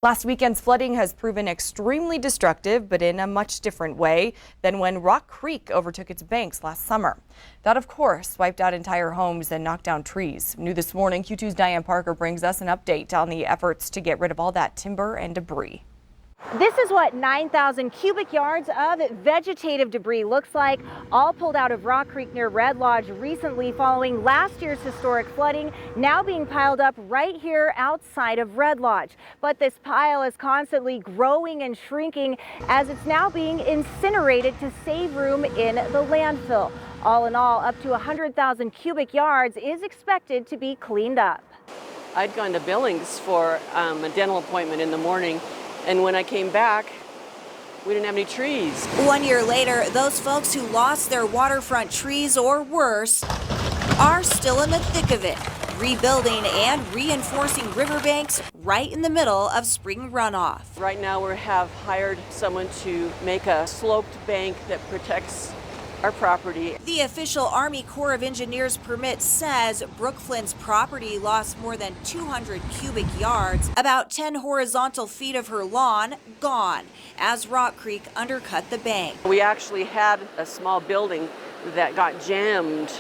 Last weekend's flooding has proven extremely destructive, but in a much different way than when Rock Creek overtook its banks last summer. That, of course, wiped out entire homes and knocked down trees. New this morning, Q2's Diane Parker brings us an update on the efforts to get rid of all that timber and debris. This is what 9,000 cubic yards of vegetative debris looks like, all pulled out of Rock Creek near Red Lodge recently following last year's historic flooding, now being piled up right here outside of Red Lodge. But this pile is constantly growing and shrinking as it's now being incinerated to save room in the landfill. All in all, up to 100,000 cubic yards is expected to be cleaned up. I'd gone to Billings for a dental appointment in the morning. And when I came back, we didn't have any trees. 1 year later, those folks who lost their waterfront trees or worse are still in the thick of it, rebuilding and reinforcing riverbanks right in the middle of spring runoff. Right now we have hired someone to make a sloped bank that protects our property. The official Army Corps of Engineers permit says Brooke Flynn's property lost more than 200 cubic yards, about 10 horizontal feet of her lawn gone, as Rock Creek undercut the bank. We actually had a small building that got jammed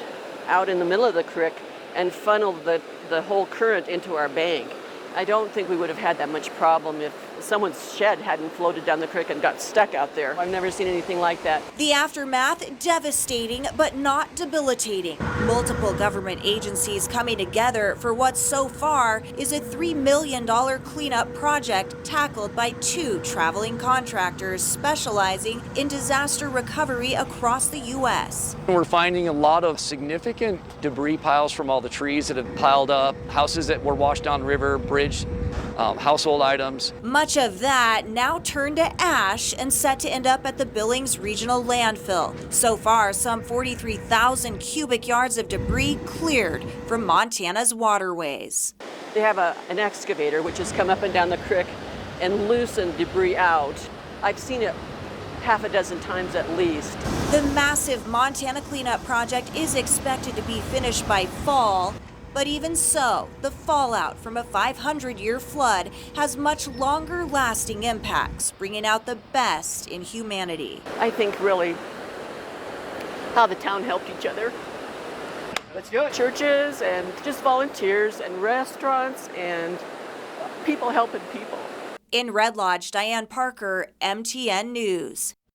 out in the middle of the creek and funneled the whole current into our bank. I don't think we would have had that much problem if someone's shed hadn't floated down the creek and got stuck out there. I've never seen anything like that. The aftermath devastating, but not debilitating. Multiple government agencies coming together for what so far is a $3 million cleanup project tackled by 2 traveling contractors specializing in disaster recovery across the U.S. We're finding a lot of significant debris piles from all the trees that have piled up, houses that were washed down the river, bridge, household items. Much of that now turned to ash and set to end up at the Billings Regional Landfill. So far, some 43,000 cubic yards of debris cleared from Montana's waterways. They have an excavator which has come up and down the creek and loosened debris out. I've seen it half a dozen times at least. The massive Montana cleanup project is expected to be finished by fall. But even so, the fallout from a 500-year flood has much longer-lasting impacts, bringing out the best in humanity. I think really how the town helped each other. Let's do it. Churches and just volunteers and restaurants and people helping people. In Red Lodge, Diane Parker, MTN News.